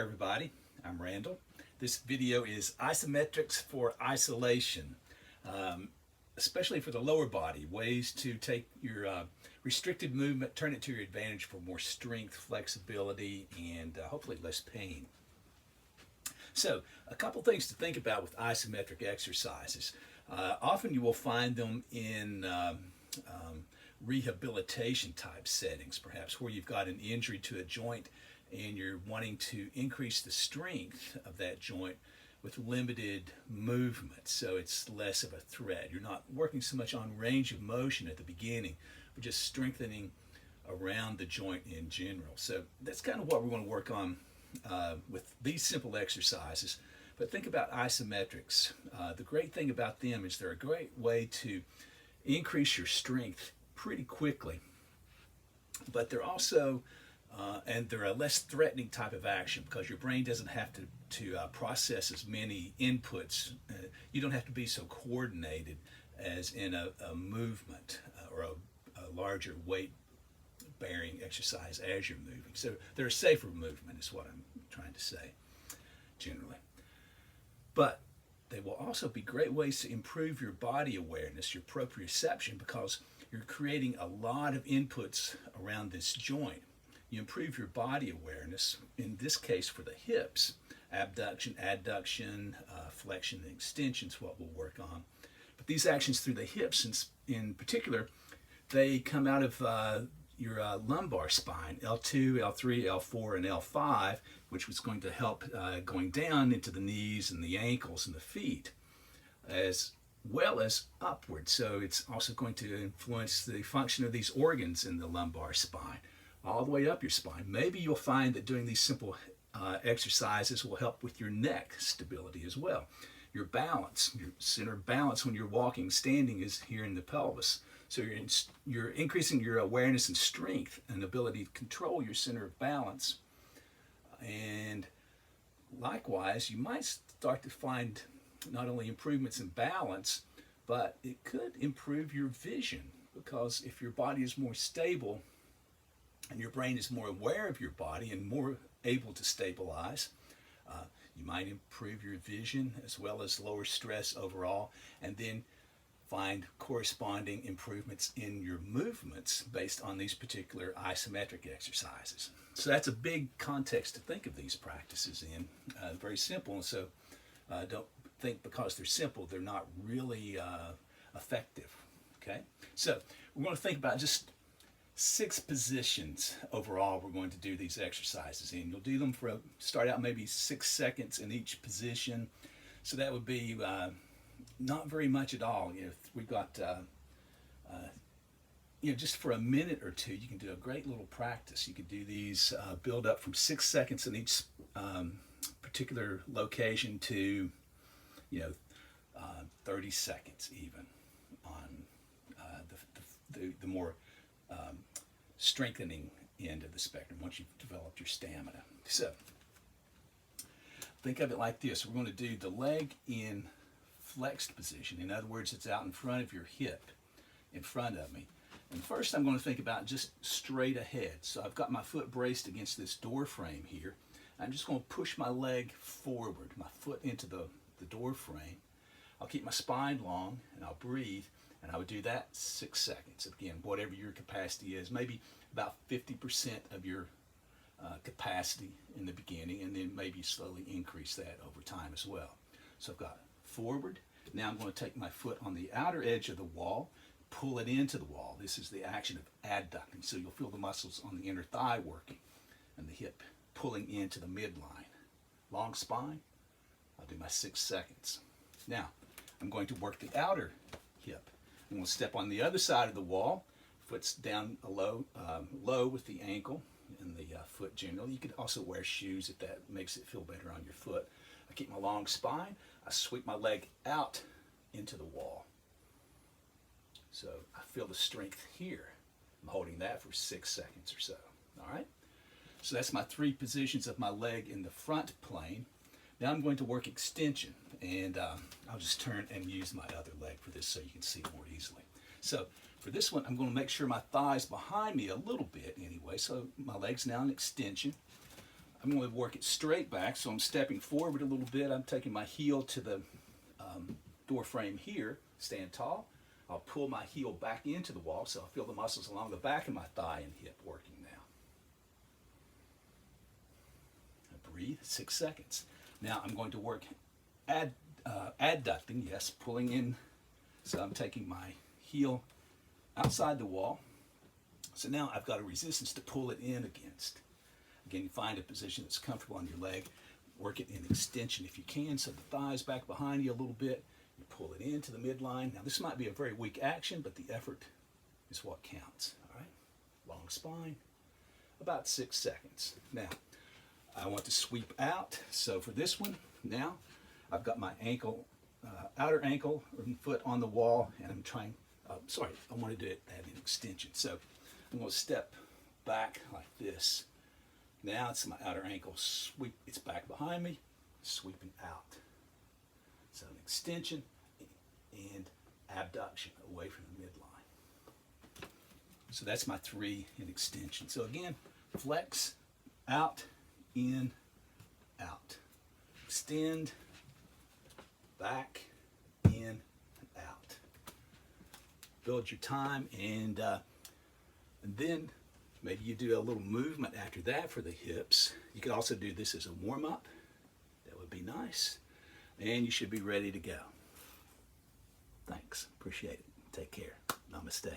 everybody, I'm Randall. This video is isometrics for isolation, especially for the lower body, ways to take your restricted movement, turn it to your advantage for more strength, flexibility, and hopefully less pain. So a couple things to think about with isometric exercises. Often you will find them in rehabilitation type settings, perhaps where you've got an injury to a joint and you're wanting to increase the strength of that joint with limited movement, so it's less of a threat. You're not working so much on range of motion at the beginning, but just strengthening around the joint in general. So that's kind of what we want to work on with these simple exercises. But think about isometrics. The great thing about them is they're a great way to increase your strength pretty quickly, but they're also and they're a less threatening type of action because your brain doesn't have to process as many inputs. You don't have to be so coordinated as in a movement or a larger weight bearing exercise as you're moving. So they're a safer movement is what I'm trying to say generally. But they will also be great ways to improve your body awareness, your proprioception, because you're creating a lot of inputs around this joint. You improve your body awareness, in this case for the hips, abduction, adduction, flexion, and extension is what we'll work on. But these actions through the hips, in particular, they come out of your lumbar spine, L2, L3, L4, and L5, which was going to help going down into the knees and the ankles and the feet, as well as upward. So it's also going to influence the function of these organs in the lumbar spine, all the way up your spine. Maybe you'll find that doing these simple exercises will help with your neck stability as well. Your balance, your center of balance when you're walking, standing is here in the pelvis. So you're increasing your awareness and strength and ability to control your center of balance. And likewise, you might start to find not only improvements in balance, but it could improve your vision, because if your body is more stable and your brain is more aware of your body and more able to stabilize, you might improve your vision as well as lower stress overall, and then find corresponding improvements in your movements based on these particular isometric exercises. So that's a big context to think of these practices in. Very simple, and so don't think because they're simple they're not really effective. Okay, so we're going to think about just 6 positions overall we're going to do these exercises in. You'll do them for start out maybe 6 seconds in each position, so that would be not very much at all. If we've got just for a minute or two, you can do a great little practice. You could do these build up from 6 seconds in each particular location to 30 seconds even on the more strengthening end of the spectrum once you've developed your stamina. So think of it like this. We're going to do the leg in flexed position. In other words, it's out in front of your hip, in front of me. And first I'm going to think about just straight ahead. So I've got my foot braced against this door frame here. I'm just going to push my leg forward, my foot into the door frame. I'll keep my spine long and I'll breathe, and I would do that 6 seconds. Again, whatever your capacity is, maybe about 50% of your capacity in the beginning, and then maybe slowly increase that over time as well. So I've got forward. Now I'm going to take my foot on the outer edge of the wall, pull it into the wall. This is the action of adducting. So you'll feel the muscles on the inner thigh working and the hip pulling into the midline. Long spine. I'll do my 6 seconds. Now I'm going to work the outer hip. I'm going to step on the other side of the wall, foot's down low with the ankle and the foot generally. You could also wear shoes if that makes it feel better on your foot. I keep my long spine. I sweep my leg out into the wall. So I feel the strength here. I'm holding that for 6 seconds or so. All right? So that's my 3 positions of my leg in the front plane. Now I'm going to work extension, and I'll just turn and use my other leg for this so you can see it more easily. So for this one, I'm going to make sure my thigh's behind me a little bit anyway. So my leg's now in extension. I'm going to work it straight back, so I'm stepping forward a little bit. I'm taking my heel to the door frame here, stand tall. I'll pull my heel back into the wall, so I'll feel the muscles along the back of my thigh and hip working now. I breathe, 6 seconds. Now I'm going to work adducting, yes, pulling in. So I'm taking my heel outside the wall. So now I've got a resistance to pull it in against. Again, you find a position that's comfortable on your leg. Work it in extension if you can, so the thigh's back behind you a little bit. You pull it into the midline. Now this might be a very weak action, but the effort is what counts. All right, long spine, about 6 seconds. Now I want to sweep out. So for this one, now I've got my ankle, outer ankle and foot on the wall, and I'm trying. I wanted to add an extension. So I'm going to step back like this. Now it's my outer ankle sweep. It's back behind me, sweeping out. So an extension and abduction away from the midline. So that's my 3 in extension. So again, flex, out, in, out. Extend, back, in, and out. Build your time, and then maybe you do a little movement after that for the hips. You could also do this as a warm-up. That would be nice. And you should be ready to go. Thanks. Appreciate it. Take care. Namaste.